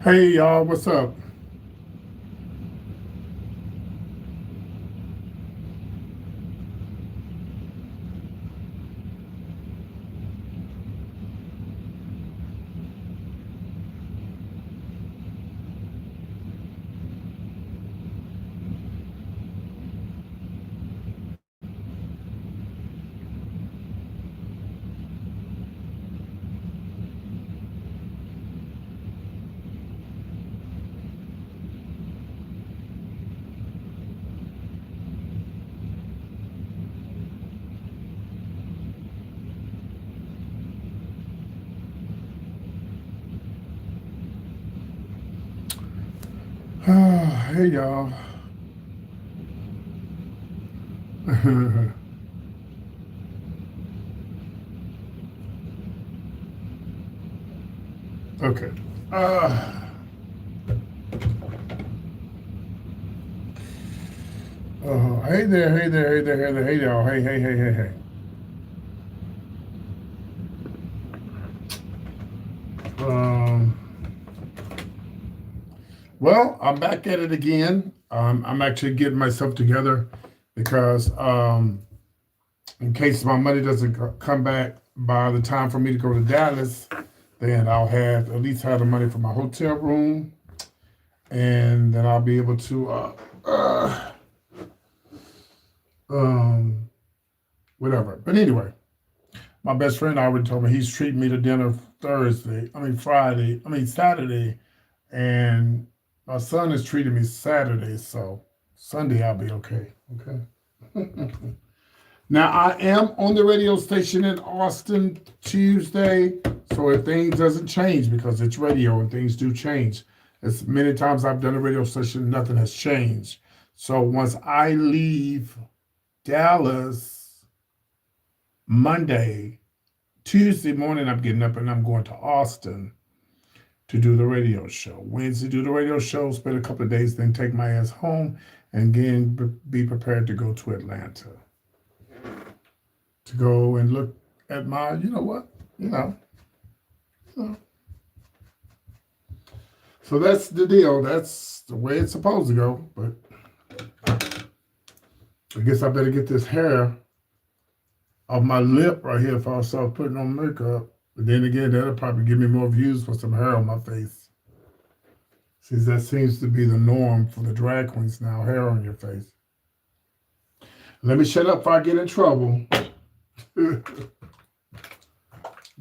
Hey y'all, what's up? Hey y'all. Okay. Uh, hey there, hey there, hey there, hey there, hey y'all. Hey, hey, hey, hey, hey. Um, well, I'm back at it again. I'm actually getting myself together because in case my money doesn't come back by the time for me to go to Dallas, then I'll have at least have the money for my hotel room, and then I'll be able to um, whatever. But anyway, my best friend already told me he's treating me to dinner Saturday, and my son is treating me Saturday, so Sunday I'll be okay. Okay. Now I am on the radio station in Austin Tuesday, so if things doesn't change because it's radio and things do change. As many times I've done a radio station, nothing has changed. So once I leave Dallas Monday, Tuesday morning I'm getting up and I'm going to Austin to do the radio show. Wednesday do the radio show, spend a couple of days, then take my ass home and again be prepared to go to Atlanta. To go and look at my, you know what, you know. So, so that's the deal. That's the way it's supposed to go. But I guess I better get this hair off my lip right here if I start putting on makeup. But then again, that'll probably give me more views for some hair on my face. Since that seems to be the norm for the drag queens now, hair on your face. Let me shut up before I get in trouble.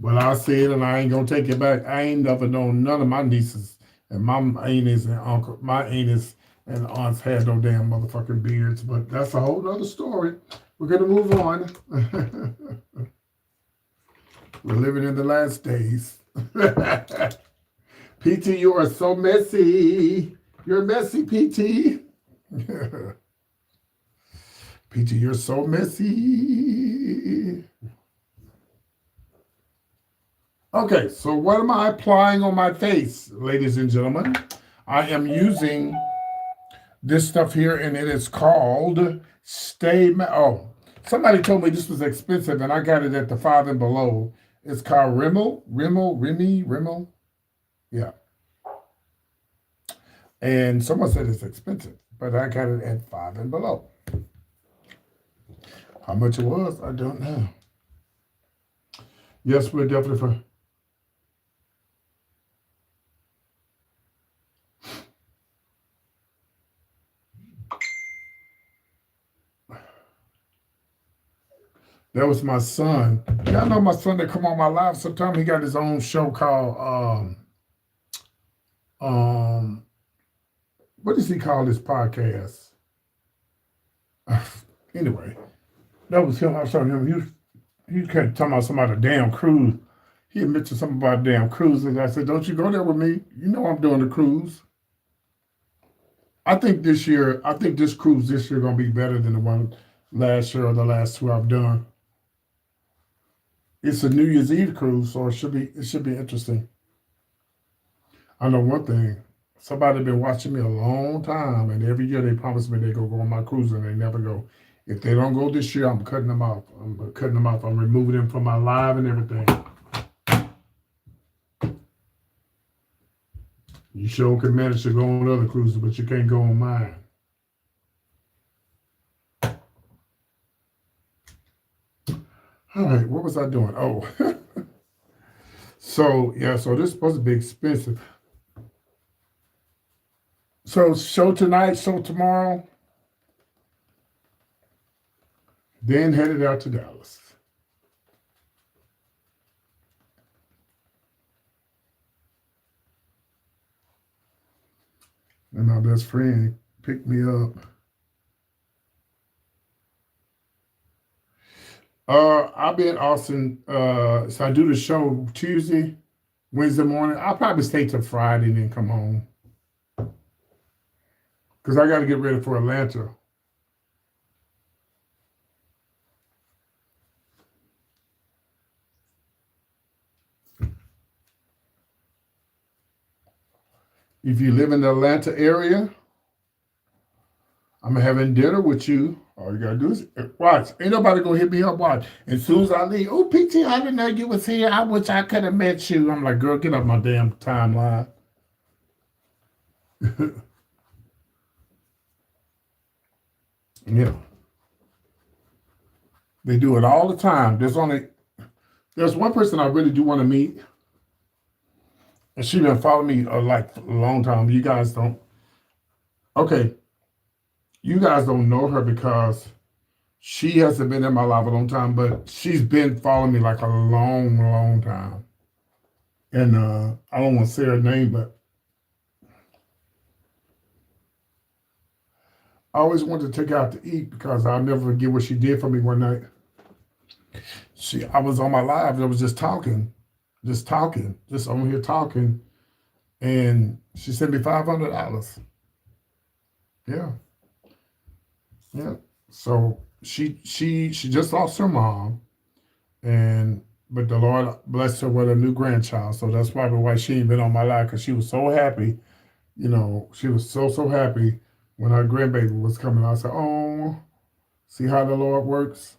But I'll say it and I ain't gonna take it back. I ain't never known none of my nieces and my aunties and uncle, my aunties and aunts had no damn motherfucking beards. But that's a whole nother story. We're gonna move on. We're living in the last days. PT, you are so messy. You're messy, PT. PT, you're so messy. Okay, so what am I applying on my face, ladies and gentlemen? I am using this stuff here, and it is called Oh, somebody told me this was expensive, and I got it at the Five and Below. It's called Rimmel. Yeah. And someone said it's expensive, but I got it at Five and Below. How much it was, I don't know. Yes, we're definitely for. That was my son. Y'all know my son that come on my live sometime. He got his own show called what does he call his podcast? Anyway, that was him. I saw him. He kept talking about somebody a damn cruise. He had mentioned something about a damn cruise, and I said, "Don't you go there with me? You know I'm doing the cruise." I think this cruise this year gonna be better than the one last year or the last two I've done. It's a New Year's Eve cruise, so it should be interesting. I know one thing. Somebody been watching me a long time, and every year they promise me they go on my cruise, and they never go. If they don't go this year, I'm cutting them off. I'm removing them from my live and everything. You sure can manage to go on other cruises, but you can't go on mine. All right, what was I doing? Oh, so this is supposed to be expensive. So show tonight, show tomorrow, then headed out to Dallas. And my best friend picked me up. I'll be in Austin. So I do the show Tuesday, Wednesday morning. I'll probably stay till Friday and then come home. Because I got to get ready for Atlanta. If you live in the Atlanta area, I'm having dinner with you. All you gotta do is watch. Ain't nobody gonna hit me up. Watch. As soon as I leave, oh PT, I didn't know you was here. I wish I could have met you. I'm like, girl, get off my damn timeline. Yeah. They do it all the time. There's one person I really do want to meet, and she been following me like a long time. You guys don't. Okay, you guys don't know her because she hasn't been in my life a long time, but she's been following me like a long, long time. And I don't want to say her name, but I always wanted to take her out to eat because I'll never forget what she did for me one night. I was on my live. I was just talking, just on here talking, and she sent me $500. Yeah, yeah. So she just lost her mom, and but the Lord blessed her with a new grandchild. So that's probably why she ain't been on my live because she was so happy. She was so happy when her grandbaby was coming. I said, "Oh, see how the Lord works."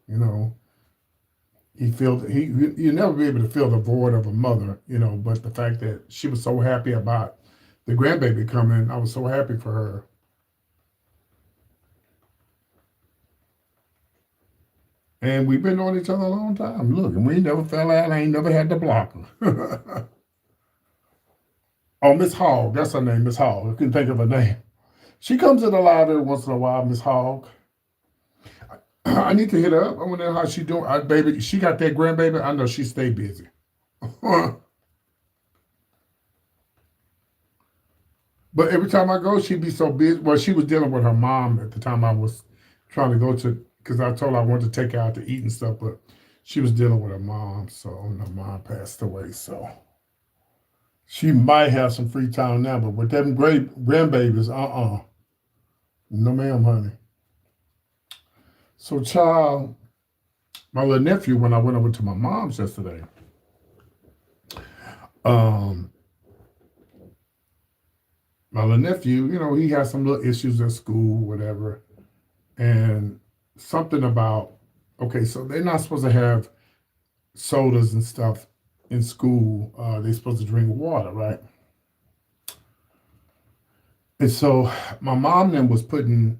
You know, you never be able to fill the void of a mother. But the fact that she was so happy about the grandbaby coming, I was so happy for her. And we've been knowing each other a long time. Look, and we never fell out. I ain't never had to block her. Oh, Miss Hogg, that's her name, Miss Hogg. I couldn't think of her name. She comes in the live every once in a while, Miss Hogg. I need to hit her up. I wonder how she doing. Baby, she got that grandbaby. I know she stay busy. But every time I go, she'd be so busy. Well, she was dealing with her mom at the time I was trying to go to, because I told her I wanted to take her out to eat and stuff, but she was dealing with her mom. So her mom passed away. So she might have some free time now, but with them great grandbabies, no ma'am, honey. So, child, my little nephew, when I went over to my mom's yesterday, Um, my little nephew, he has some little issues at school, whatever, and something about, okay, so they're not supposed to have sodas and stuff in school. They're supposed to drink water, right? And so my mom then was putting,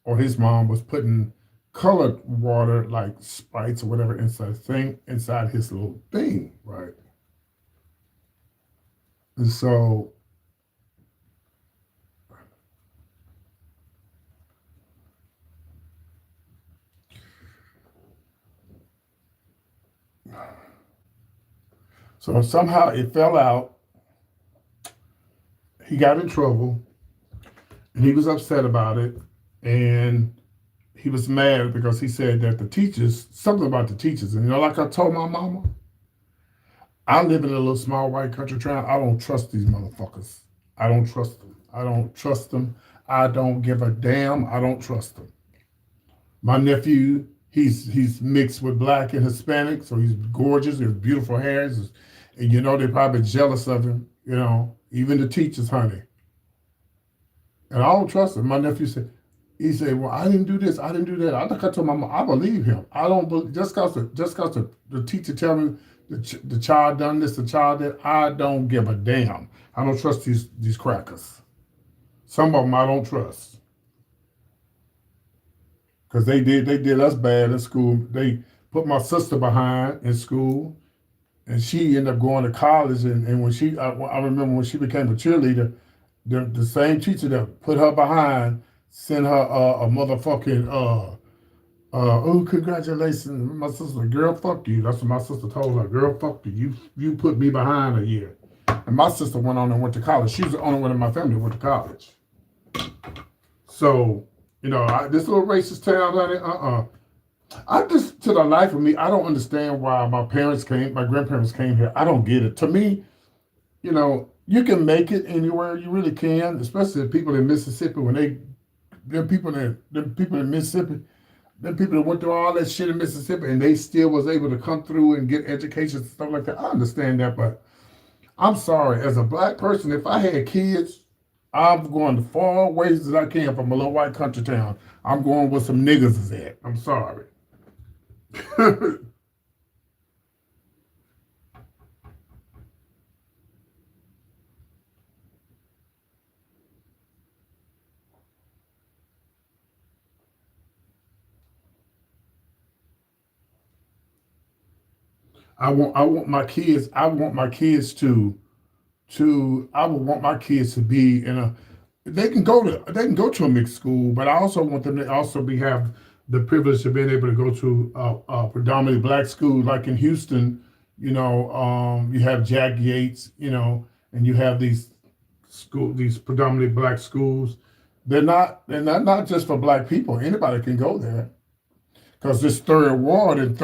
or his mom was putting colored water like Sprites or whatever inside his little thing, right? And so somehow it fell out. He got in trouble, and he was upset about it, and he was mad because he said that the teachers, something about the teachers, and like I told my mama, I live in a little small white country town. I don't trust these motherfuckers. I don't trust them. I don't trust them. I don't give a damn. I don't trust them. My nephew, he's mixed with black and Hispanic, so he's gorgeous. He has beautiful hair, and they're probably jealous of him. Even the teachers, honey. And I don't trust him. My nephew said, he said, "Well, I didn't do this. I didn't do that." I think I told my mom, I believe him. I don't believe just cause the teacher tell me the child done this, the child did. I don't give a damn. I don't trust these crackers. Some of them I don't trust because they did us bad in school. They put my sister behind in school, and she ended up going to college. And when I remember when she became a cheerleader, the same teacher that put her behind sent her a motherfucking oh, congratulations. My sister, girl, fuck you. That's what my sister told her. Girl, fuck you. You put me behind a year. And my sister went on and went to college. She was the only one in my family who went to college. So, this little racist town, honey, I just, to the life of me, I don't understand why my grandparents came here. I don't get it. To me, you can make it anywhere. You really can, especially the people in Mississippi them people in Mississippi, them people that went through all that shit in Mississippi and they still was able to come through and get education and stuff like that. I understand that, but I'm sorry. As a black person, if I had kids, I'm going as far ways as I can from a little white country town. I'm going where some niggas is at. I'm sorry. I would want my kids to be in a they can go to a mixed school, but I also want them to also have the privilege of being able to go to a predominantly black school, like in Houston. You have Jack Yates, and you have these predominantly black schools. They're not just for black people. Anybody can go there because this third ward is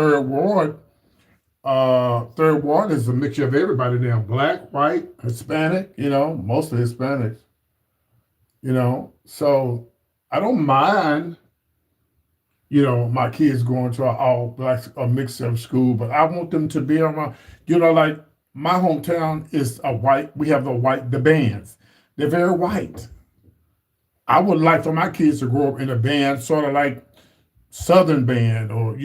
a mixture of everybody now, black, white, Hispanic, mostly Hispanics, So I don't mind, my kids going to an all black, a mixture of school, but I want them to be around, like my hometown is we have the bands. They're very white. I would like for my kids to grow up in a band, sort of like Southern band or,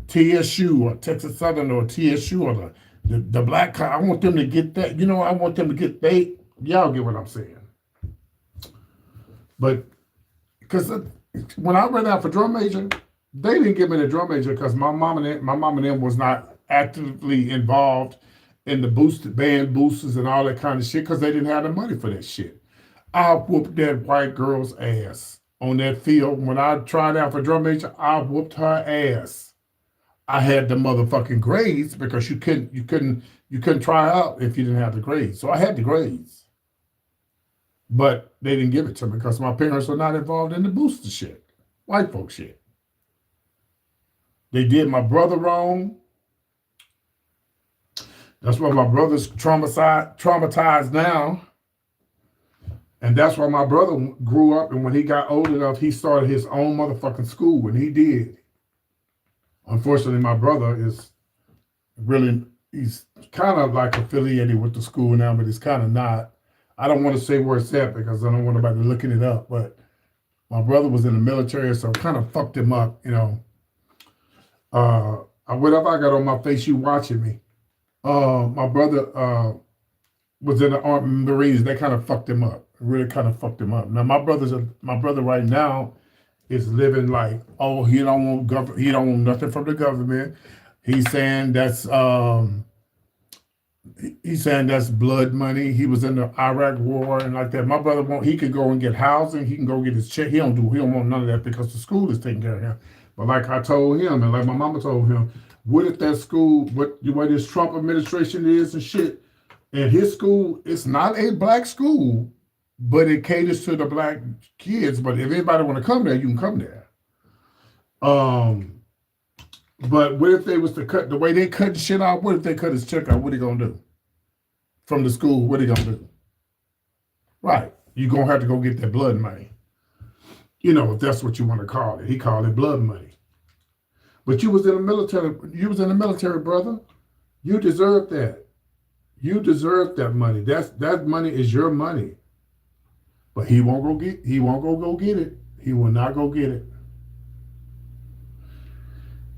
TSU or Texas Southern or TSU or the black. I want them to get that. I want them to get y'all get what I'm saying. But because when I ran out for drum major, they didn't give me the drum major because my mom and them was not actively involved in the band boosters and all that kind of shit because they didn't have the money for that shit. I whooped that white girl's ass on that field. When I tried out for drum major, I whooped her ass. I had the motherfucking grades because you couldn't try out if you didn't have the grades. So I had the grades. But they didn't give it to me because my parents were not involved in the booster shit. White folk shit. They did my brother wrong. That's why my brother's traumatized now. And that's why my brother grew up, and when he got old enough, he started his own motherfucking school, and he did. Unfortunately, my brother is really, he's kind of like affiliated with the school now, but he's kind of not. I don't want to say where it's at because I don't want anybody looking it up. But my brother was in the military, so it kind of fucked him up. Whatever I got on my face, you watching me. My brother was in the Army Marines. That kind of fucked him up. It really kind of fucked him up. Now my brother right now is living like, oh, he don't want nothing from the government. He's saying that's blood money. He was in the Iraq war and like that. My brother he could go and get housing. He can go get his check. He don't want none of that because the school is taking care of him. But like I told him, and like my mama told him, what if that school, what this Trump administration is and shit, and his school, it's not a black school, but it caters to the black kids. But if anybody want to come there, you can come there. But what if they was to cut the way they cut the shit out? What if they cut his check out? What are they gonna do? From the school, what are they gonna do? Right, you're gonna have to go get that blood money. If that's what you want to call it. He called it blood money. But you was in the military. You was in the military, brother. You deserve that. You deserve that money. That money is your money. But he won't go get it. He will not go get it.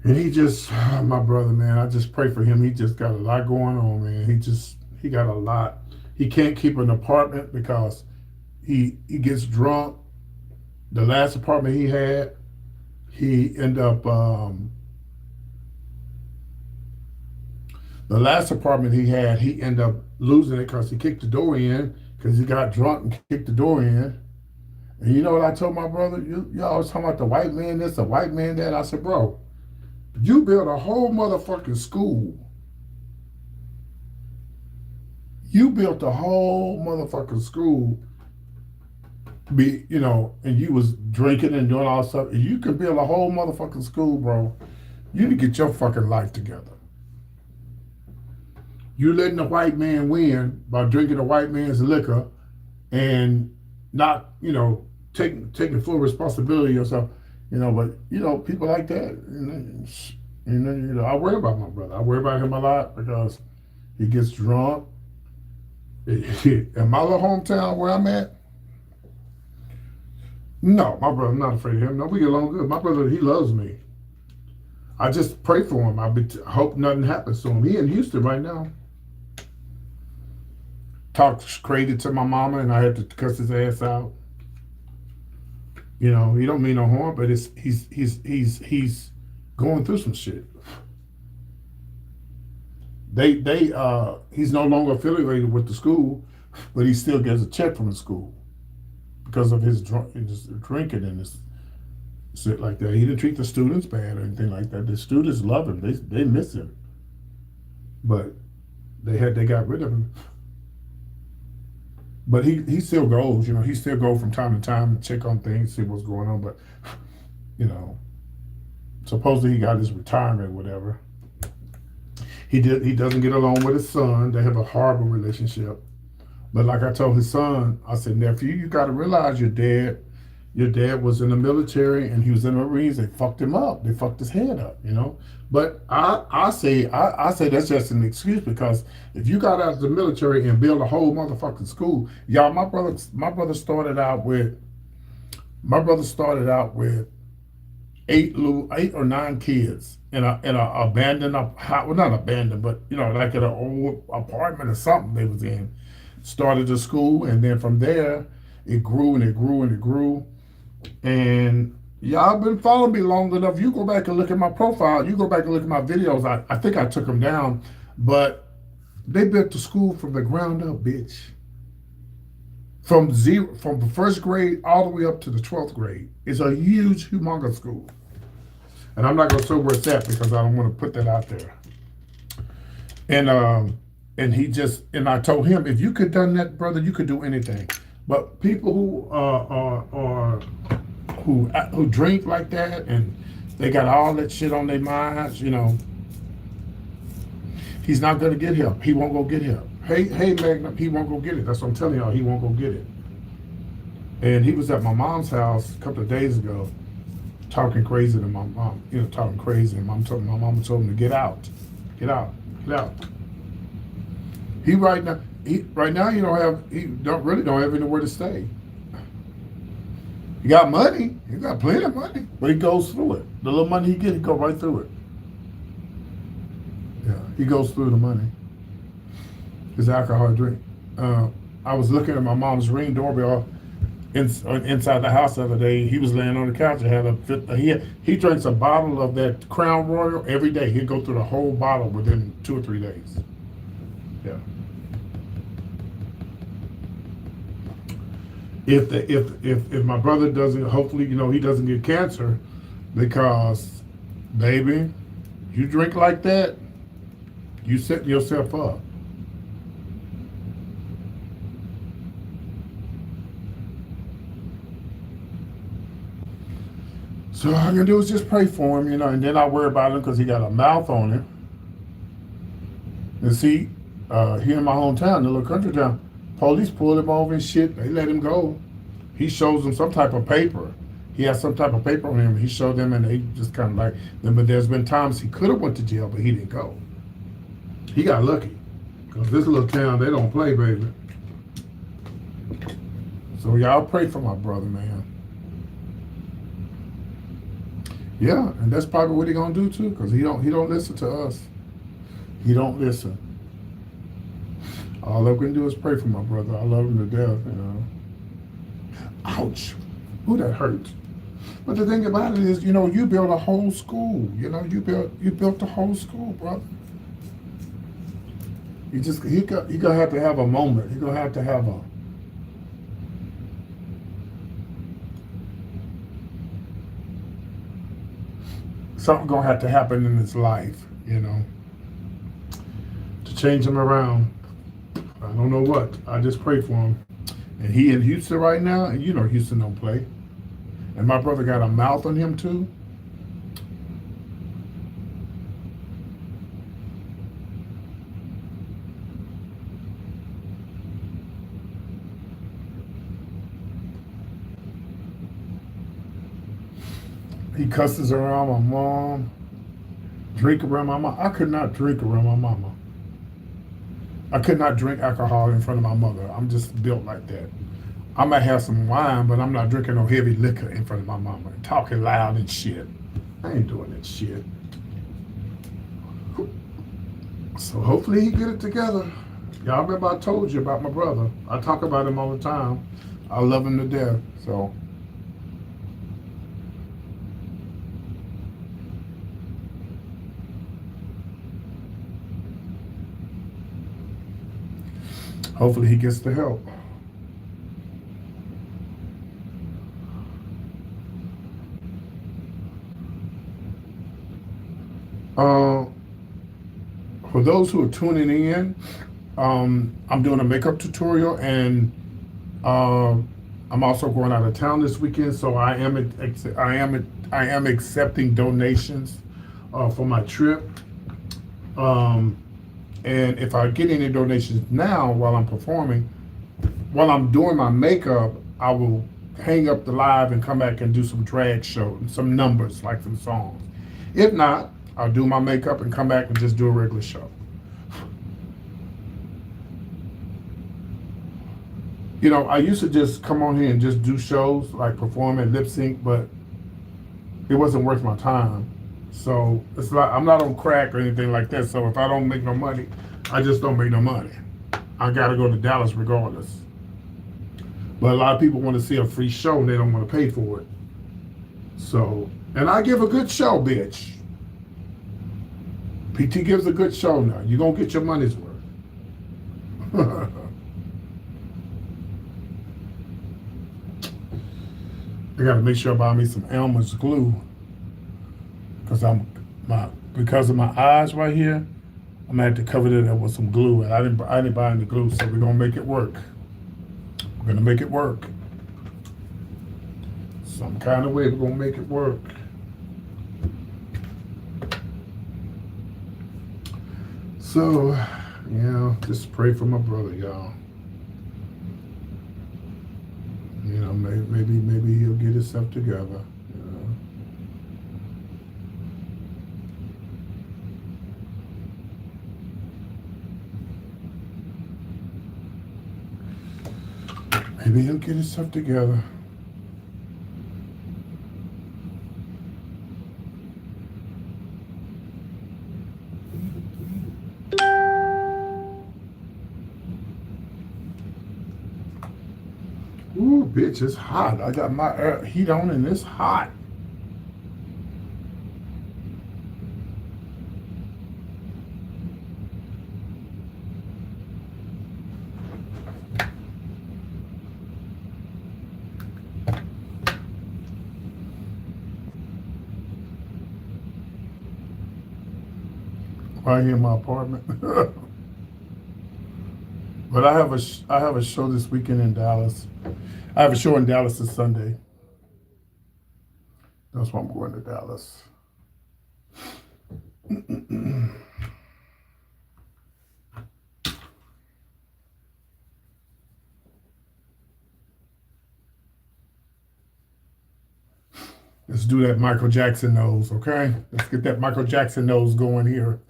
And he just, my brother, man, I just pray for him. He just got a lot going on, man. He got a lot. He can't keep an apartment because he gets drunk. The last apartment he had, he ended up, losing it because he kicked the door in because he got drunk and kicked the door in. And you know what I told my brother? You always talking about the white man this, the white man that. I said, bro, you built a whole motherfucking school. You built a whole motherfucking school. And you was drinking and doing all stuff. If you can build a whole motherfucking school, bro, you need to get your fucking life together. You letting the white man win by drinking the white man's liquor and not, taking full responsibility of yourself. But people like that. I worry about my brother. I worry about him a lot because he gets drunk. In my little hometown where I'm at, no, my brother, I'm not afraid of him. No, we get along good. My brother, he loves me. I just pray for him. I hope nothing happens to him. He in Houston right now. Talked crazy to my mama, and I had to cuss his ass out. He don't mean no harm, but he's going through some shit. He's no longer affiliated with the school, but he still gets a check from the school because of his drinking and his shit like that. He didn't treat the students bad or anything like that. The students love him. They miss him, but they got rid of him. But he still goes. He still goes from time to time to check on things, see what's going on. But supposedly he got his retirement, whatever. He doesn't get along with his son. They have a horrible relationship. But like I told his son, I said, nephew, you got to realize your dad was in the military and he was in the Marines. They fucked him up. They fucked his head up, But I say that's just an excuse because if you got out of the military and build a whole motherfucking school, y'all, my brother started out with 8 or 9 kids in a abandoned house. Well, not abandoned, but like in an old apartment or something they was in. Started the school, and then from there it grew and it grew and it grew. And y'all been following me long enough. You go back and look at my profile. You go back and look at my videos. I think I took them down, but they built the school from the ground up, bitch. From the first grade all the way up to the 12th grade. It's a huge, humongous school. And I'm not gonna say where it's at because I don't want to put that out there. And I told him, if you could done that, brother, you could do anything. But people who drink like that and they got all that shit on their minds, he's not gonna get help. He won't go get help. Hey, Magnum, he won't go get it. That's what I'm telling y'all. He won't go get it. And he was at my mom's house a couple of days ago, talking crazy to my mom. Talking crazy. And my mama told him to get out. He don't have anywhere to stay. He got money. He got plenty of money, but he goes through it. The little money he gets, he go right through it. Yeah, he goes through the money. His alcohol drink. I was looking at my mom's Ring doorbell inside the house the other day. He was laying on the couch and had he drinks a bottle of that Crown Royal every day. He'd go through the whole bottle within 2 or 3 days. Yeah. If my brother doesn't, hopefully, he doesn't get cancer, because, baby, you drink like that, you set yourself up. So all I can do is just pray for him, and then I worry about him because he got a mouth on him. And see, here in my hometown, the little country town, police pulled him over and shit. They let him go. He shows them some type of paper. He has some type of paper on him. He showed them, and they just kind of like them. But there's been times he could have went to jail, but he didn't go. He got lucky, because this little town, they don't play, baby. So y'all pray for my brother, man. Yeah, and that's probably what he gonna do too, because he don't listen to us. He don't listen. All I can do is pray for my brother. I love him to death, Ouch. Ooh, that hurts. But the thing about it is, you built a whole school. You built the whole school, brother. He gonna have to have a moment. He gonna have to have something gonna have to happen in his life, to change him around. I don't know what. I just pray for him. And he in Houston right now, and Houston don't play. And my brother got a mouth on him too. He cusses around my mom, drink around my mom. I could not drink around my mama. I could not drink alcohol in front of my mother. I'm just built like that. I might have some wine, but I'm not drinking no heavy liquor in front of my mama and talking loud and shit. I ain't doing that shit. So hopefully he get it together. Y'all remember I told you about my brother. I talk about him all the time. I love him to death, so. Hopefully he gets the help. For those who are tuning in, I'm doing a makeup tutorial, and I'm also going out of town this weekend, so I am accepting donations for my trip. And if I get any donations now while I'm performing, while I'm doing my makeup, I will hang up the live and come back and do some drag show, some numbers, like some songs. If not, I'll do my makeup and come back and just do a regular show. I used to just come on here and just do shows, like perform and lip sync, but it wasn't worth my time. So it's like I'm not on crack or anything like that. So if I don't make no money, I just don't make no money. I gotta go to Dallas regardless. But a lot of people want to see a free show and they don't want to pay for it. So, and I give a good show, bitch. PT gives a good show now. You're gonna get your money's worth. I gotta make sure I buy me some Elmer's glue. Because of my eyes right here, I'm gonna have to cover it up with some glue. And I didn't buy any glue, so we're gonna make it work. We're gonna make it work. Some kind of way we're gonna make it work. So, just pray for my brother, y'all. Maybe he'll get himself together. Maybe he'll get his stuff together. Ooh, bitch, it's hot. I got my heat on and it's hot. Right here in my apartment. But I have a show this weekend in Dallas. I have a show in Dallas this Sunday. That's why I'm going to Dallas. Let's do that Michael Jackson nose, okay? Let's get that Michael Jackson nose going here.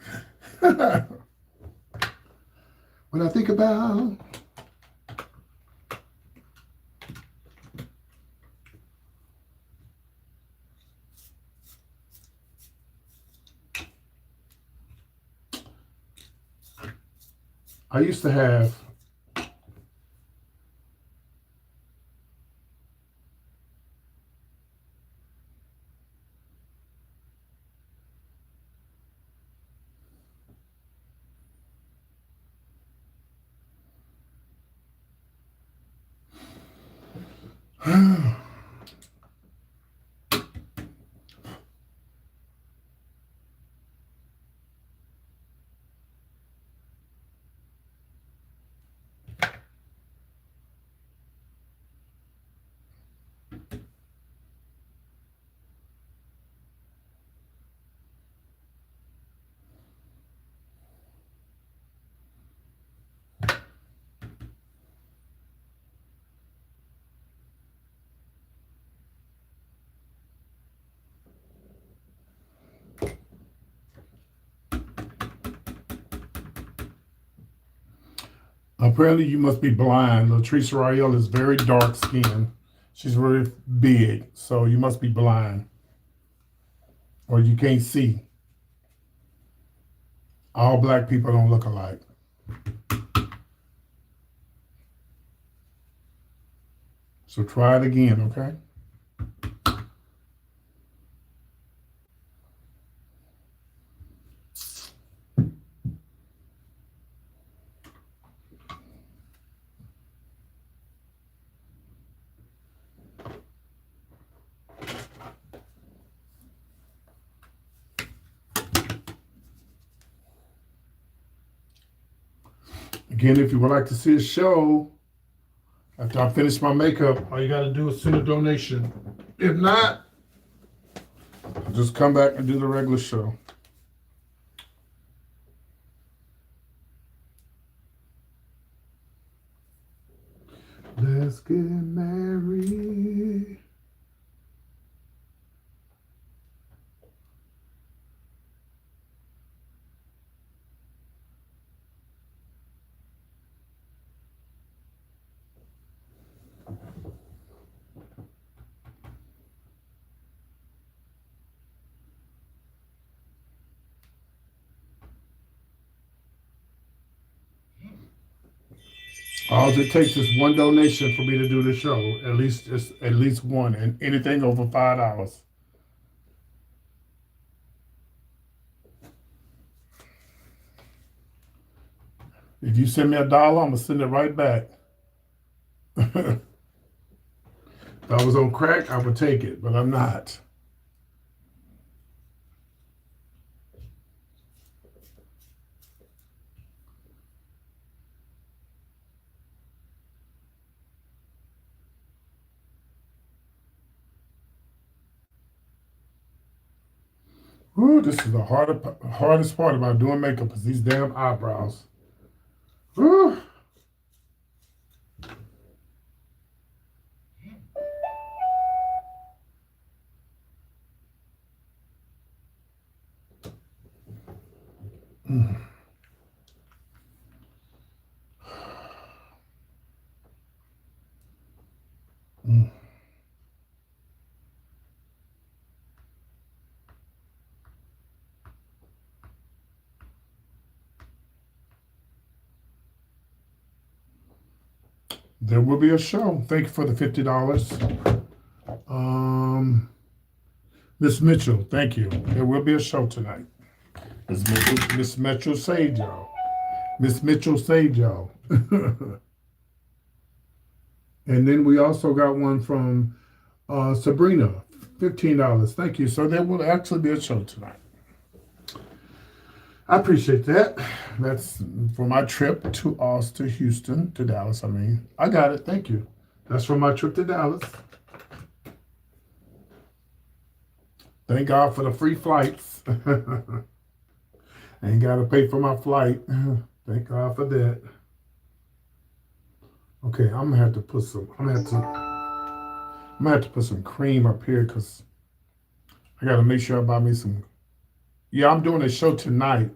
When I think about I used to have apparently you must be blind. Latrice Rael is very dark skinned. She's very big, so you must be blind. Or you can't see. All black people don't look alike. So try it again, okay? Again, if you would like to see a show after I finish my makeup, all you got to do is send a donation. If not, I'll just come back and do the regular show. Let's get married. All it takes is one donation for me to do the show. At least one, and anything over $5. If you send me $1, I'm gonna send it right back. If I was on crack, I would take it, but I'm not. Ooh, this is the hardest part about doing makeup is these damn eyebrows. Ooh. Mm. There will be a show. Thank you for the $50. Miss Mitchell, thank you. There will be a show tonight. Miss Mitchell saved y'all. Miss Mitchell saved y'all. And then we also got one from Sabrina, $15. Thank you. So there will actually be a show tonight. I appreciate that. That's for my trip to Houston, to Dallas. I got it. Thank you. That's for my trip to Dallas. Thank God for the free flights. I ain't got to pay for my flight. Thank God for that. Okay, I'm gonna have to put some. I'm gonna have to put some cream up here because I gotta make sure I buy me some. Yeah, I'm doing a show tonight.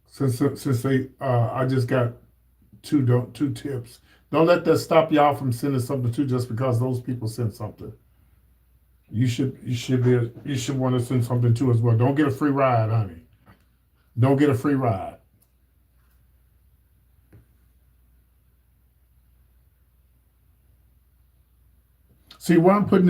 Since they, I just got two tips. Don't let that stop y'all from sending something too, just because those people sent something. You should want to send something too as well. Don't get a free ride, honey. Don't get a free ride. See, why I'm putting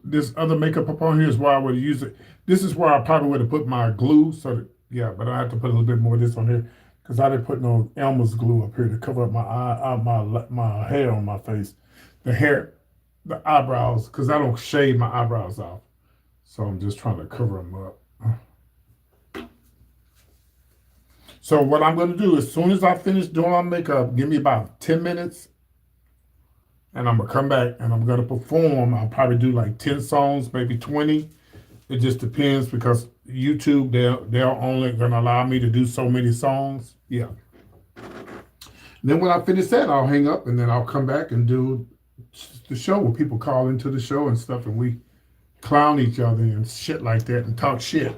this other makeup up on here is why I would use it. This is where I probably would have put my glue. So that, yeah, but I have to put a little bit more of this on here because I didn't put no Elmer's glue up here to cover up my my hair on my face, the eyebrows, because I don't shave my eyebrows off. So I'm just trying to cover them up. So what I'm going to do, as soon as I finish doing my makeup, give me about 10 minutes. And I'm going to come back and I'm going to perform. I'll probably do like 10 songs, maybe 20. It just depends because YouTube, they're only going to allow me to do so many songs. Yeah. Then when I finish that, I'll hang up and then I'll come back and do the show where people call into the show and stuff and we clown each other and shit like that and talk shit.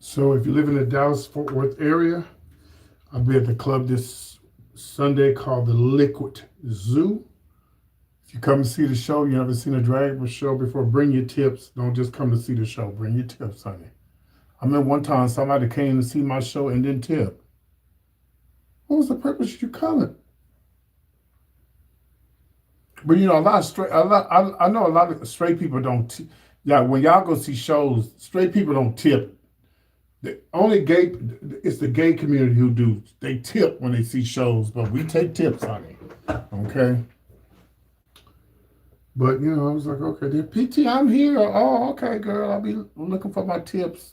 So if you live in the Dallas-Fort Worth area, I'll be at the club this Sunday called the Liquid Zoo. If you come and see the show, you haven't seen a drag show before, bring your tips. Don't just come to see the show. Bring your tips, honey. I remember one time somebody came to see my show and didn't tip. What was the purpose of you coming? But you know, I know a lot of straight people don't. Yeah, when y'all go see shows, straight people don't tip. The only gay, it's the gay community who do. They tip when they see shows, but we take tips, honey. Okay. But you know, I was like, okay, PT, I'm here. Oh, okay, girl, I'll be looking for my tips.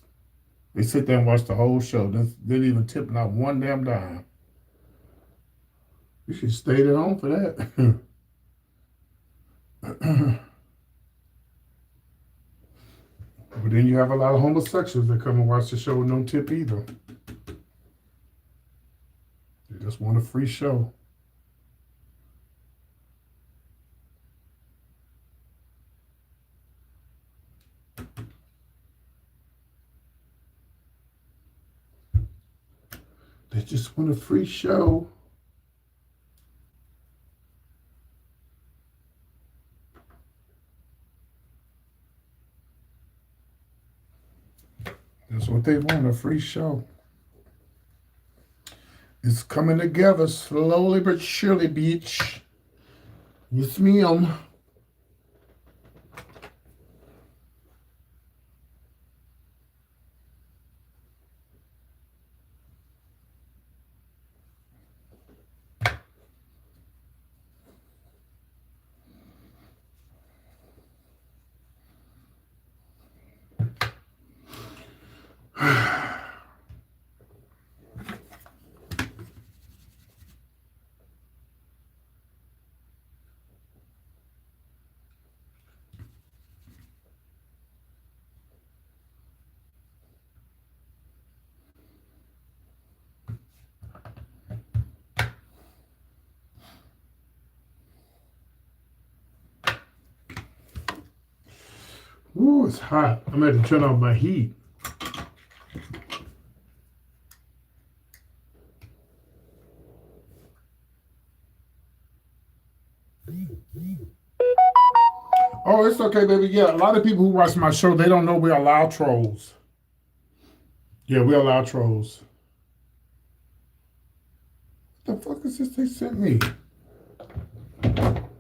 They sit there and watch the whole show. They didn't even tip not one damn dime. You should stay at home for that. But then you have a lot of homosexuals that come and watch the show with no tip either. They just want a free show. They just want a free show. That's what they want, a free show. It's coming together slowly but surely, bitch. Yes, ma'am. Ooh, it's hot. I'm going to turn off my heat. Oh, it's okay, baby. Yeah, a lot of people who watch my show, they don't know we allow trolls. Yeah, we allow trolls. What the fuck is this they sent me?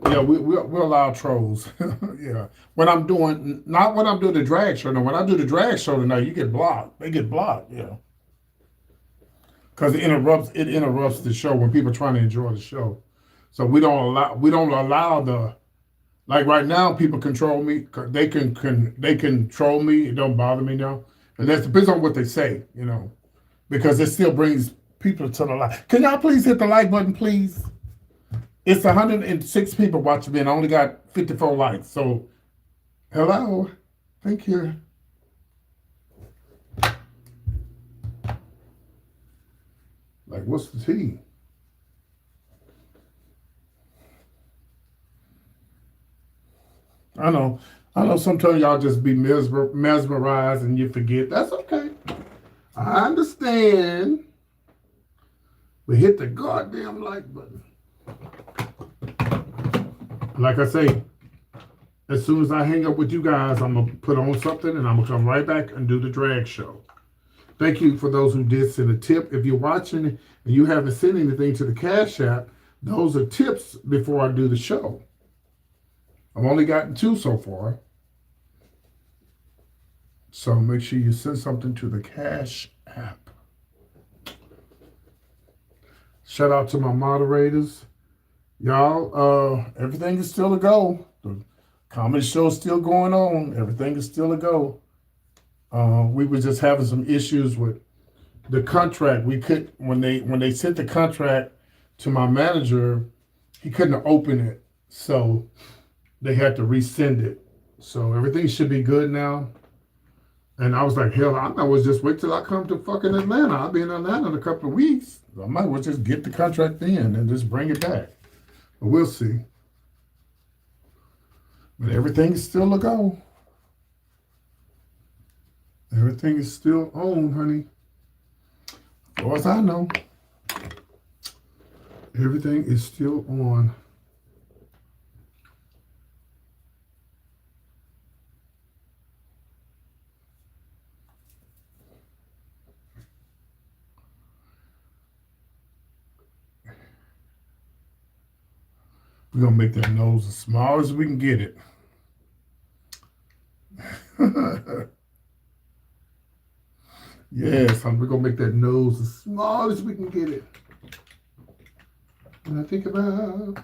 Yeah, we allow trolls. Yeah. When I'm doing, not when I'm doing the drag show. No, when I do the drag show tonight, you get blocked. They get blocked, yeah. Because it interrupts the show when people are trying to enjoy the show. So we don't allow the, like right now, people control me. They can troll me. It don't bother me now. And that depends on what they say, because it still brings people to the light. Can y'all please hit the like button, please? It's 106 people watching me and I only got 54 likes. So, hello. Thank you. Like, what's the tea? I know. Sometimes y'all just be mesmerized and you forget. That's okay. I understand. But hit the goddamn like button. Like I say, as soon as I hang up with you guys, I'm going to put on something and I'm going to come right back and do the drag show. Thank you for those who did send a tip. If you're watching and you haven't sent anything to the Cash App, those are tips before I do the show. I've only gotten 2 so far. So make sure you send something to the Cash App. Shout out to my moderators. Y'all, everything is still a go. The comedy show is still going on. Everything is still a go. We were just having some issues with the contract. We could when they sent the contract to my manager, he couldn't open it, so they had to resend it. So everything should be good now. And I was like, hell, I might well just wait till I come to fucking Atlanta. I'll be in Atlanta in a couple of weeks. I might well just get the contract in and just bring it back. But we'll see. But everything is still a go. Everything is still on, honey. As far as I know, everything is still on. We're going to make that nose as small as we can get it. Yes, we're going to make that nose as small as we can get it. When I think about...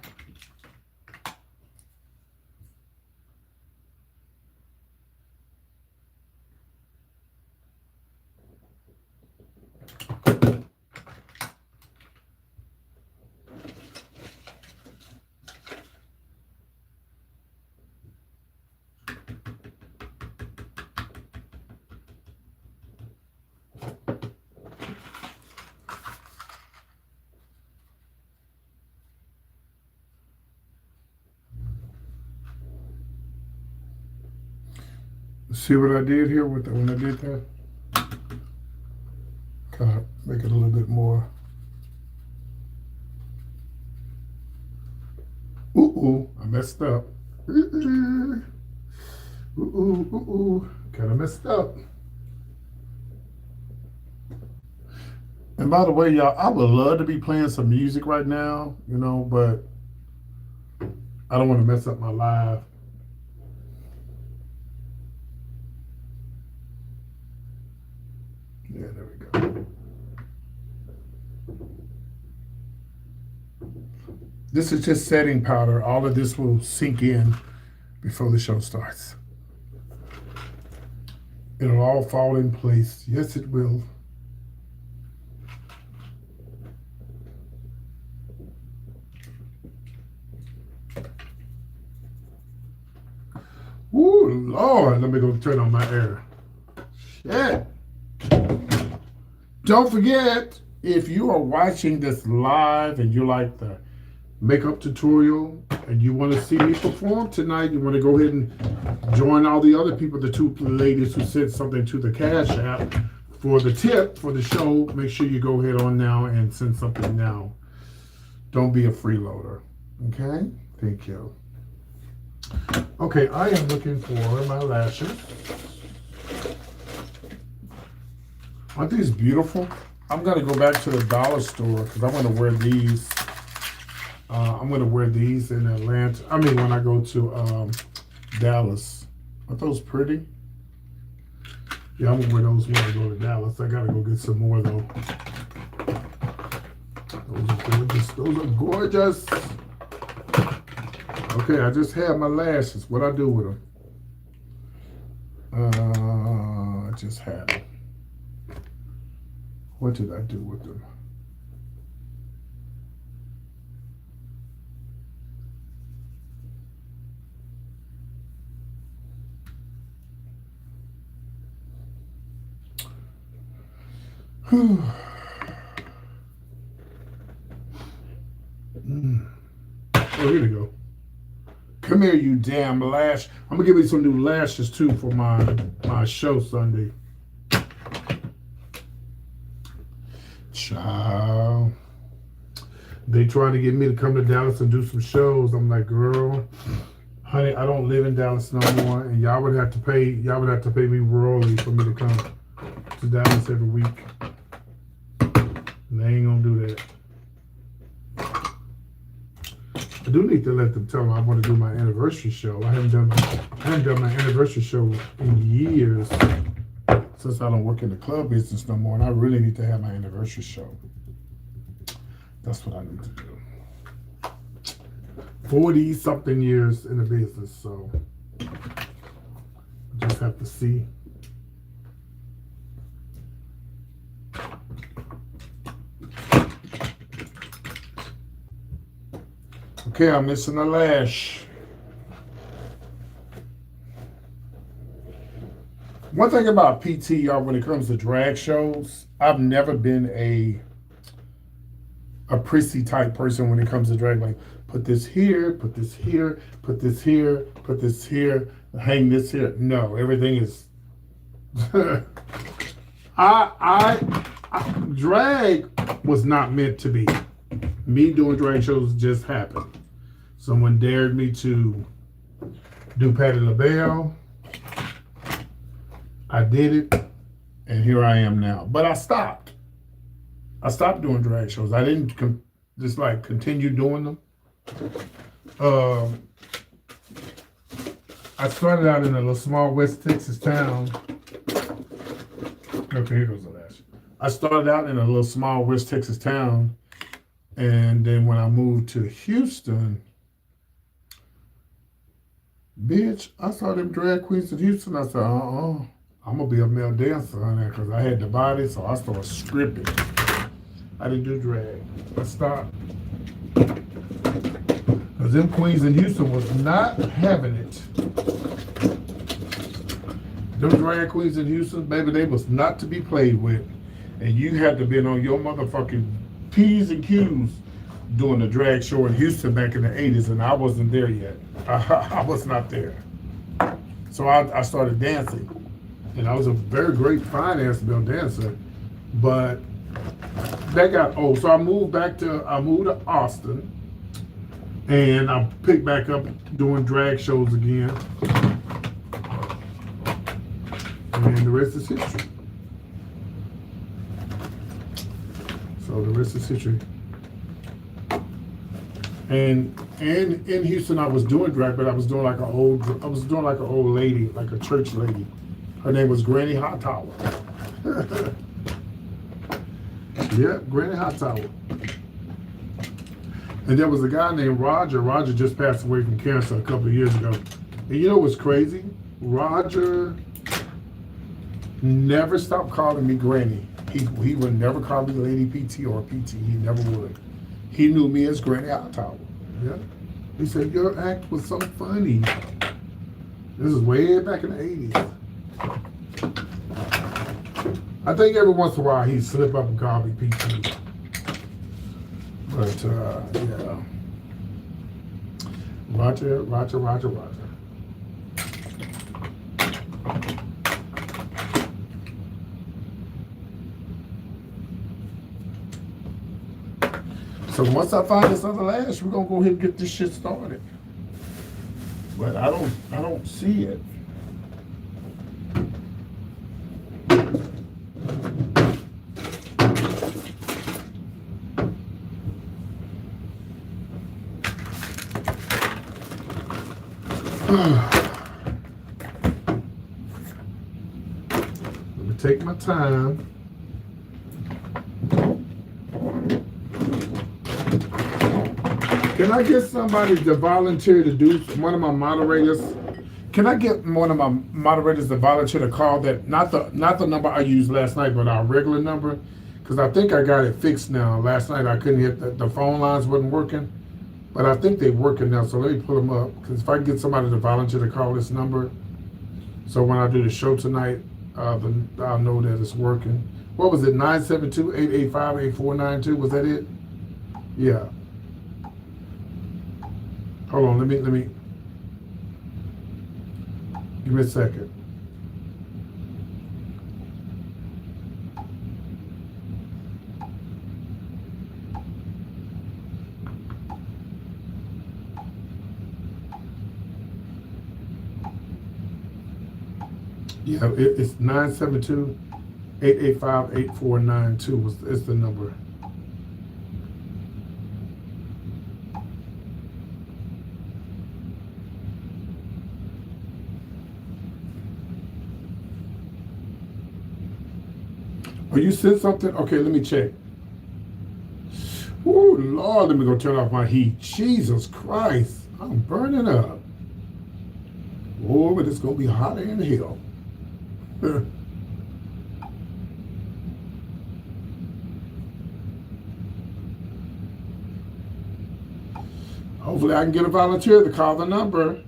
See what I did here with when I did that? Kind of make it a little bit more. Ooh, I messed up. Ooh, kind of messed up. And by the way, y'all, I would love to be playing some music right now, but I don't want to mess up my live. Yeah, there we go. This is just setting powder. All of this will sink in before the show starts. It'll all fall in place. Yes, it will. Ooh, Lord, let me go turn on my air. Shit. Don't forget, if you are watching this live and you like the makeup tutorial and you want to see me perform tonight, you want to go ahead and join all the other people, the two ladies who sent something to the Cash App for the tip for the show, make sure you go ahead on now and send something now. Don't be a freeloader. Okay? Thank you. Okay, I am looking for my lashes. Aren't these beautiful? I'm going to go back to the dollar store because I want to wear these. I'm going to wear these in Atlanta. I mean, when I go to Dallas. Aren't those pretty? Yeah, I'm going to wear those when I go to Dallas. I got to go get some more, though. Those are gorgeous. Those are gorgeous. Okay, I just have my lashes. What I do with them? I just had them. What did I do with them? Oh, here we go. Come here, you damn lash. I'm gonna give you some new lashes too for my show Sunday. Child. They trying to get me to come to Dallas and do some shows. I'm like, girl, honey, I don't live in Dallas no more, and y'all would have to pay me royally for me to come to Dallas every week. And they ain't gonna do that. I do need to let them tell them I want to do my anniversary show. I haven't done my anniversary show in years since I don't work in the club business no more, and I really need to have my anniversary show. That's what I need to do. 40-something years in the business, so I just have to see. Okay, I'm missing a lash. One thing about PT, y'all, when it comes to drag shows, I've never been a prissy type person when it comes to drag. Like, put this here, put this here, put this here, put this here, hang this here. No, everything is. Drag was not meant to be. Me doing drag shows just happened. Someone dared me to do Patti LaBelle. I did it, and here I am now. But I stopped. I stopped doing drag shows. I didn't just like continue doing them. I started out in a little small West Texas town. Okay, here goes the lash. I started out in a little small West Texas town, and then when I moved to Houston, bitch, I saw them drag queens in Houston. I said, I'm gonna be a male dancer on there because I had the body, so I started scripting. I didn't do drag. I stopped. Because them queens in Houston was not having it. Them drag queens in Houston, baby, they was not to be played with. And you had to be on your motherfucking P's and Q's doing a drag show in Houston back in the 80s, and I wasn't there yet. I was not there. So I started dancing. And I was a very great fine-ass male dancer, but that got old. So I moved to Austin, and I picked back up doing drag shows again. And the rest is history. So the rest is history. And in Houston, I was doing drag, but I was doing like an old lady, like a church lady. Her name was Granny Hot Tower. Yeah, Granny Hot Tower. And there was a guy named Roger. Roger just passed away from cancer a couple of years ago. And you know what's crazy? Roger never stopped calling me Granny. He would never call me Lady PT or PT. He never would. He knew me as Granny Hot Tower. Yeah. He said, your act was so funny. This is way back in the 80s. I think every once in a while he'd slip up and call me PT. But, yeah. Roger, Roger, Roger, Roger. So once I find this other lash, we're gonna go ahead and get this shit started. But I don't see it. Let me take my time. Can I get somebody to volunteer to do, one of my moderators? Can I get one of my moderators to volunteer to call that, not the number I used last night, but our regular number? Because I think I got it fixed now. Last night I couldn't hit the phone lines wasn't working, but I think they're working now. So let me pull them up. Because if I can get somebody to volunteer to call this number, so when I do the show tonight, I'll know that it's working. What was it? 972-885-8492. Was that it? Yeah. Hold on, let me give me a second. Yeah, it's 972-885-8492 is the number. Oh, you said something? Okay, let me check. Oh, Lord, let me go turn off my heat. Jesus Christ, I'm burning up. Oh, but it's going to be hotter in hell. Hopefully I can get a volunteer to call the number.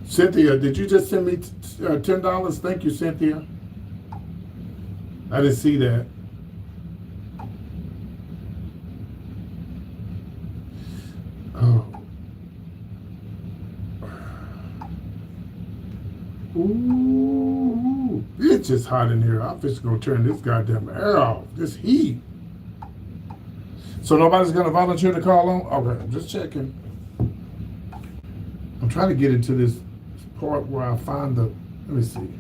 Cynthia, did you just send me $10? Thank you, Cynthia. I didn't see that. Oh. Ooh, it's just hot in here. I'm just gonna turn this goddamn air off. This heat. So nobody's gonna volunteer to call on? Okay, I'm just checking. I'm trying to get into this part where I find the, let me see.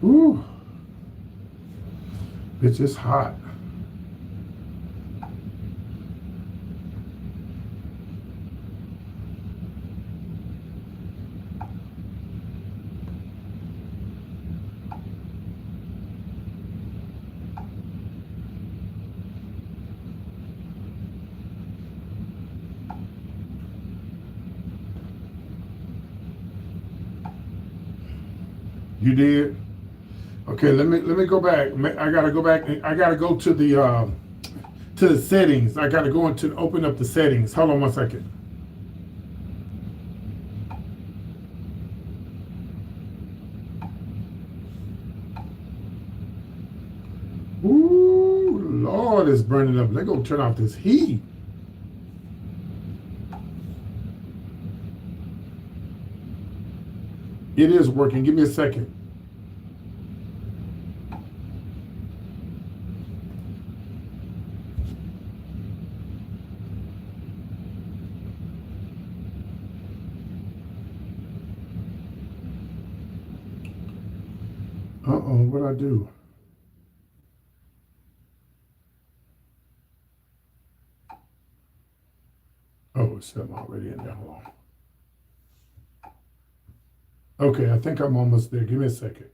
Ooh, it's just hot. You did? Okay, let me go back. I gotta go back. I gotta go to the settings. I gotta go into open up the settings. Hold on one second. Ooh, Lord, it's burning up. They're gonna turn off this heat. It is working. Give me a second. Uh-oh, what'd I do? Oh, it's already in there. Hold on. Okay, I think I'm almost there. Give me a second.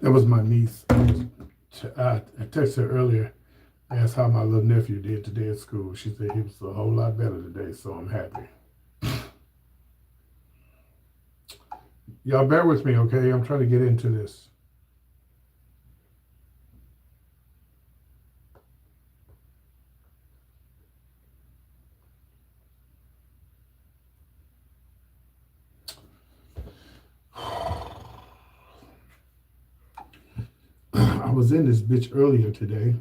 That was my niece. I texted her earlier, asked how my little nephew did today at school. She said he was a whole lot better today, so I'm happy. Y'all bear with me, okay? I'm trying to get into this. I was in this bitch earlier today.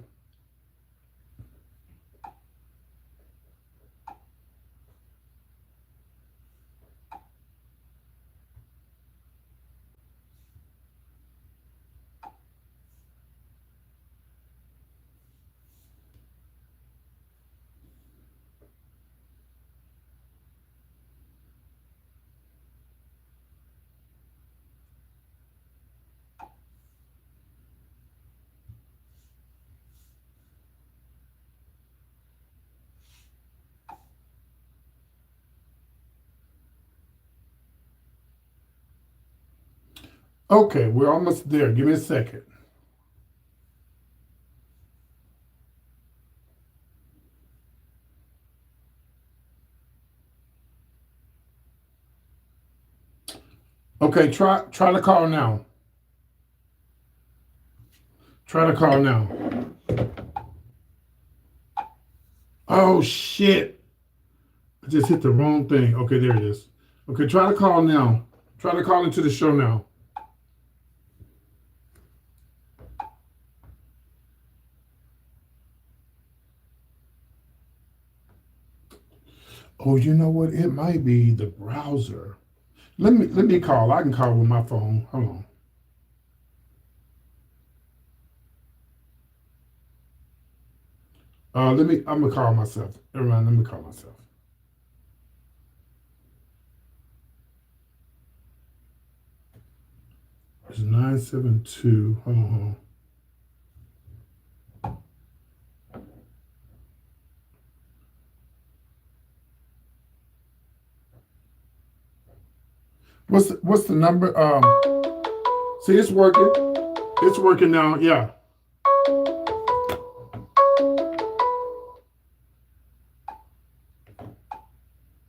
Okay, we're almost there. Give me a second. Okay, try to call now. Try to call now. Oh shit. I just hit the wrong thing. Okay, there it is. Okay, try to call now. Try to call into the show now. Oh, you know what? It might be the browser. Let me call. I can call with my phone. Hold on. I'm gonna call myself. Everyone, let me call myself. It's 972. Hold on. What's the number? See, it's working. It's working now. Yeah.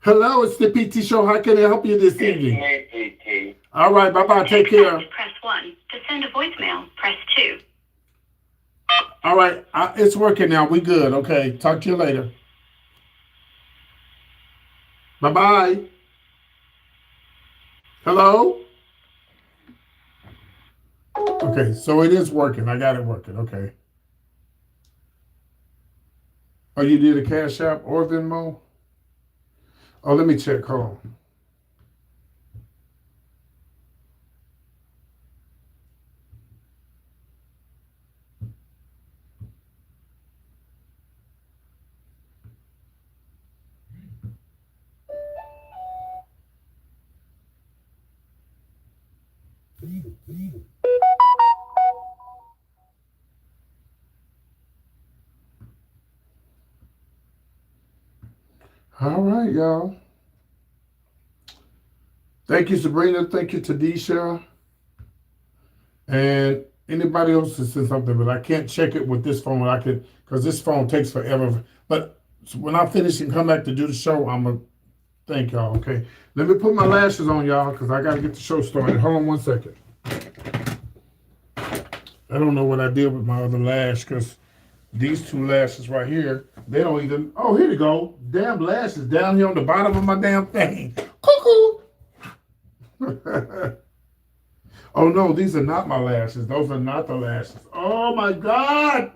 Hello, it's the PT show. How can I help you this evening? PT. All right, bye-bye. Take care. Press 1. To send a voicemail, press 2. All right, it's working now. We good. Okay, talk to you later. Bye-bye. Hello? Okay, so it is working. I got it working. Okay. Oh, you did a Cash App or Venmo? Oh, let me check. Hold on. All right, y'all. Thank you, Sabrina. Thank you, Tadisha. And anybody else that said something, but I can't check it with this phone. I could, because this phone takes forever. But when I finish and come back to do the show, I'm going to thank y'all, okay? Let me put my lashes on, y'all, because I got to get the show started. Hold on one second. I don't know what I did with my other lash, because these two lashes right here, they don't even, oh, here we go. Damn lashes down here on the bottom of my damn thing. Cuckoo. Oh no, these are not my lashes. Those are not the lashes. Oh my God.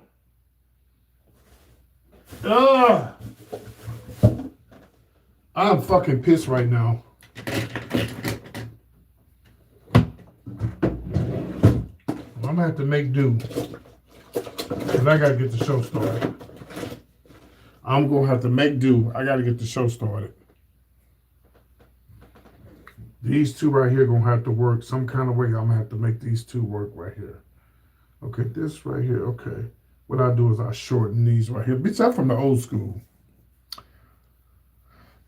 Ugh. I'm fucking pissed right now. I'm gonna have to make do. Because I gotta get the show started. I'm gonna have to make do. I gotta get the show started. These two right here gonna have to work some kind of way. I'm gonna have to make these two work right here. Okay, this right here, okay. What I do is I shorten these right here. Bitch, I'm from the old school.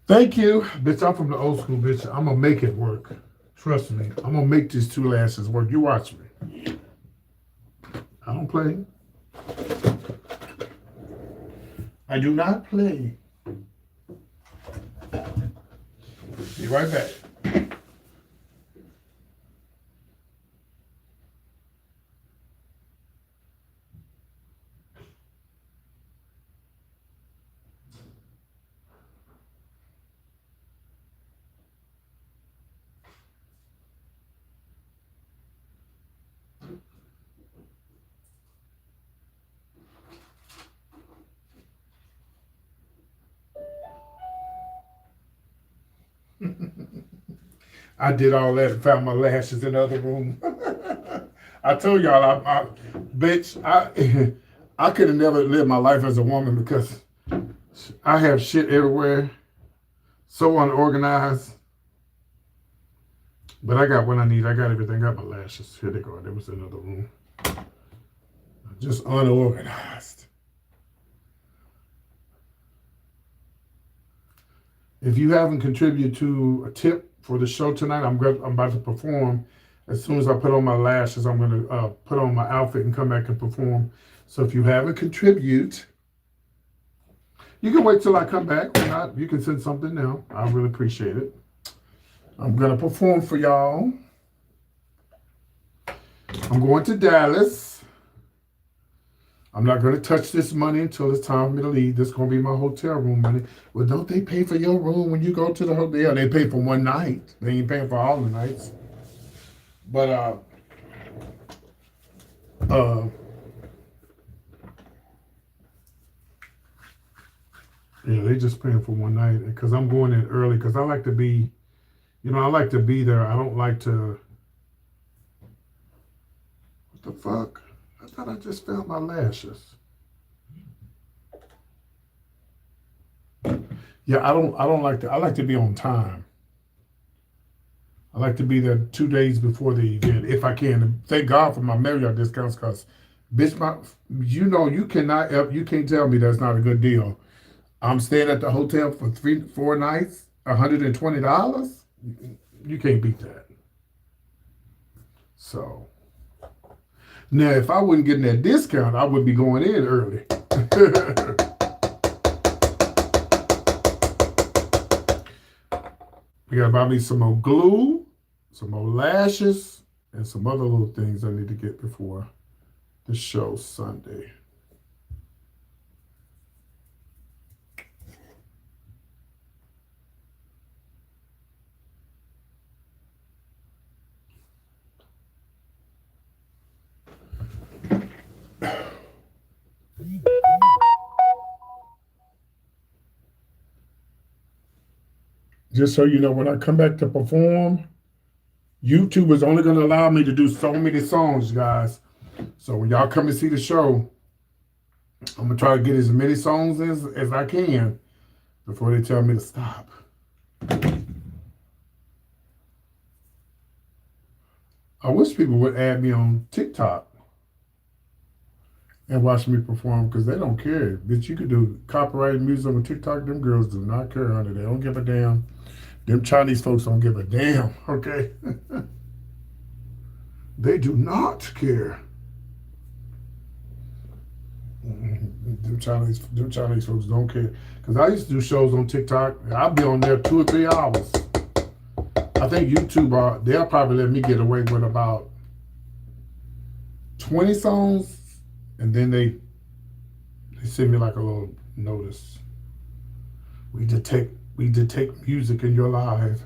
Thank you. Bitch, I'm from the old school, bitch. I'm gonna make it work. Trust me. I'm gonna make these two lashes work. You watch me. I don't play. I do not play. Be right back. I did all that and found my lashes in the other room. I told y'all, I could have never lived my life as a woman because I have shit everywhere, so unorganized. But I got what I need. I got everything. I got my lashes. Here they go. There was another room. Just unorganized. If you haven't contributed to a tip for the show tonight, I'm about to perform. As soon as I put on my lashes, I'm going to put on my outfit and come back and perform. So if you haven't contributed, you can wait till I come back or not. You can send something now. I really appreciate it. I'm going to perform for y'all. I'm going to Dallas. I'm not going to touch this money until it's time for me to leave. This is going to be my hotel room money. Well, don't they pay for your room when you go to the hotel? They pay for one night. They ain't paying for all the nights. But, yeah, they just paying for one night because I'm going in early because I like to be, I like to be there. I don't like to, what the fuck? I thought I just found my lashes. Yeah, I don't like to, I like to be on time. I like to be there 2 days before the event if I can. And thank God for my Marriott discounts because, bitch, you can't tell me that's not a good deal. I'm staying at the hotel for 4 nights, $120. You can't beat that. So, now if I wasn't getting that discount, I would be going in early. I gotta buy me some more glue, some more lashes, and some other little things I need to get before the show Sunday. Just so you know, when I come back to perform, YouTube is only going to allow me to do so many songs, guys. So when y'all come and see the show, I'm going to try to get as many songs as I can before they tell me to stop. I wish people would add me on TikTok and watch me perform because they don't care. Bitch, you can do copyrighted music on TikTok. Them girls do not care, honey. They don't give a damn. Them Chinese folks don't give a damn, okay? They do not care. Them Chinese folks don't care. Because I used to do shows on TikTok. I'll be on there 2 or 3 hours. I think YouTube, they'll probably let me get away with about 20 songs. And then they send me like a little notice. We detect music in your life.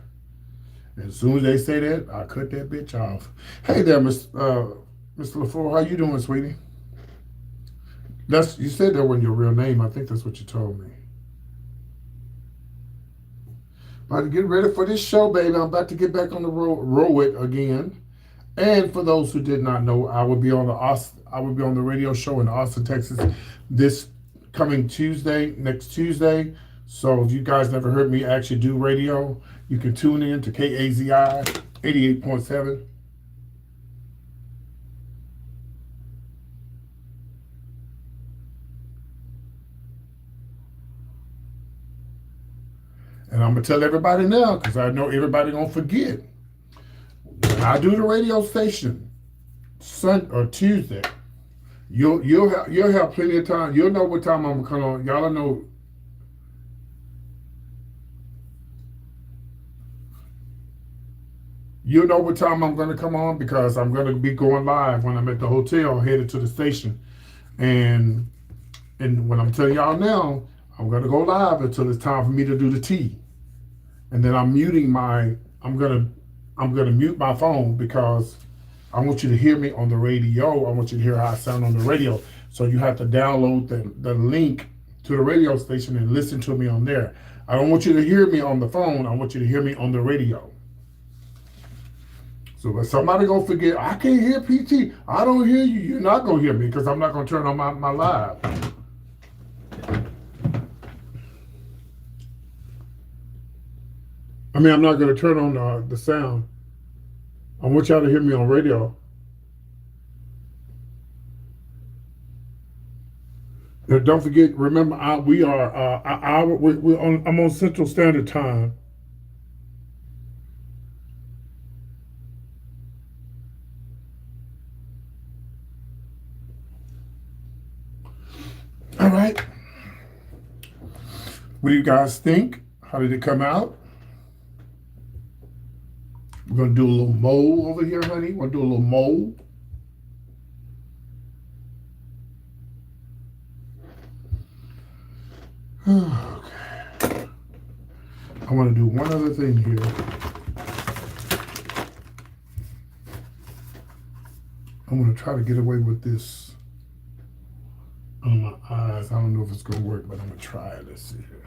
And as soon as they say that, I cut that bitch off. Hey there, Mr. LaFleur, how you doing, sweetie? You said that wasn't your real name. I think that's what you told me. About to get ready for this show, baby. I'm about to get back on the road again. And for those who did not know, I will be on the radio show in Austin, Texas, this coming next Tuesday. So if you guys never heard me actually do radio, you can tune in to KAZI 88.7. And I'm going to tell everybody now because I know everybody going to forget. When I do the radio station Tuesday, You'll have plenty of time. You'll know what time I'm gonna come on. Y'all don't know. You'll know what time I'm gonna come on because I'm gonna be going live when I'm at the hotel headed to the station. And when I'm telling y'all now, I'm gonna go live until it's time for me to do the tea. And then I'm gonna mute my phone because I want you to hear me on the radio. I want you to hear how I sound on the radio. So you have to download the link to the radio station and listen to me on there. I don't want you to hear me on the phone. I want you to hear me on the radio. So if somebody gonna forget, I can't hear PT. I don't hear you. You're not gonna hear me because I'm not gonna turn on my live. I mean, I'm not gonna turn on the sound. I want y'all to hear me on radio. Now, don't forget, remember, I'm on Central Standard Time. All right. What do you guys think? How did it come out? We're gonna do a little mole over here, honey. We're gonna do a little mole. Okay. I want to do one other thing here. I'm gonna try to get away with this on my eyes. I don't know if it's gonna work, but I'm gonna try it. Let's see here.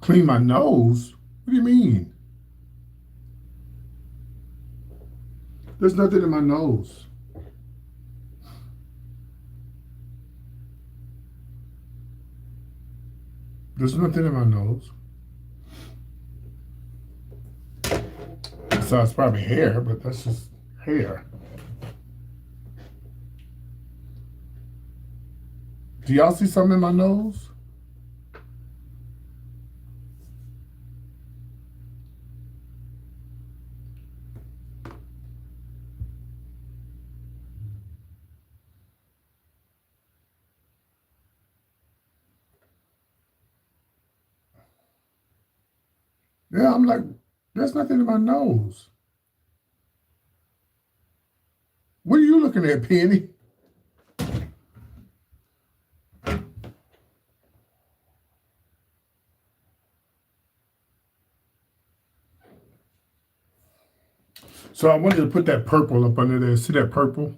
Clean my nose? What do you mean? There's nothing in my nose. There's nothing in my nose. So it's probably hair, but that's just hair. Do y'all see something in my nose? Yeah, I'm like, there's nothing in my nose. What are you looking at, Penny? So I wanted to put that purple up under there. See that purple?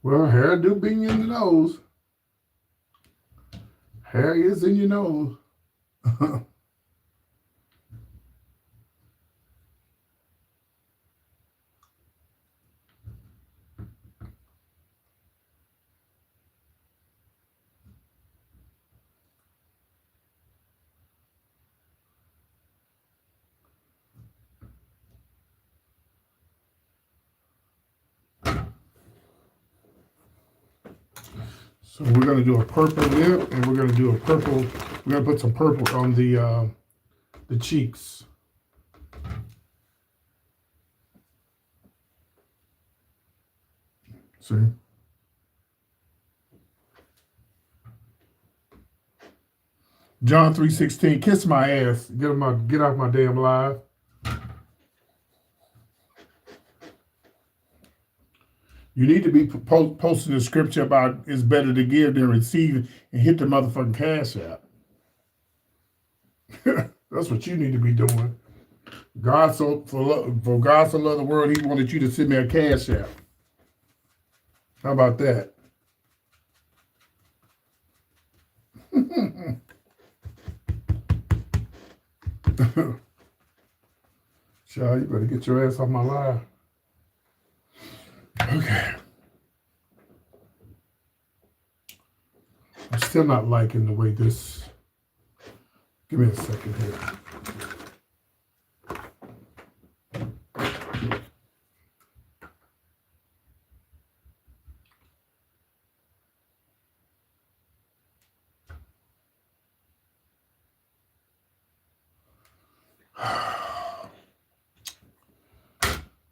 Well, hair do be in the nose. Hair is in your nose. So we're going to do a purple lip, and we're going to do a purple. We're going to put some purple on the cheeks. See? John 3:16, kiss my ass. Get off my damn live. You need to be posting the scripture about it's better to give than receive and hit the motherfucking cash app. That's what you need to be doing. For God so loved the world, he wanted you to send me a cash app. How about that? Child, you better get your ass off my live. Okay. I'm still not liking the way this. Give me a second here.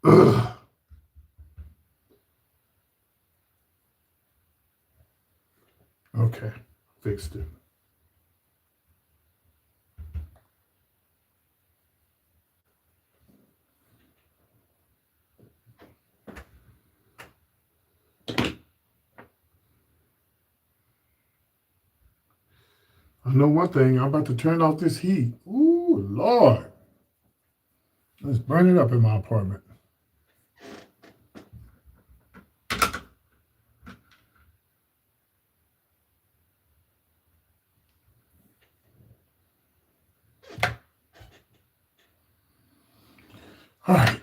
Ugh. Okay, fixed it. I know one thing, I'm about to turn off this heat. Ooh, Lord. Let's burn it up in my apartment. All right.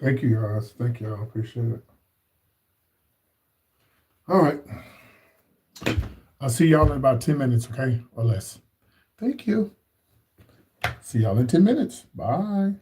Thank you, guys. Thank you. I appreciate it. All right. I'll see y'all in about 10 minutes, okay? Or less. Thank you. See y'all in 10 minutes. Bye.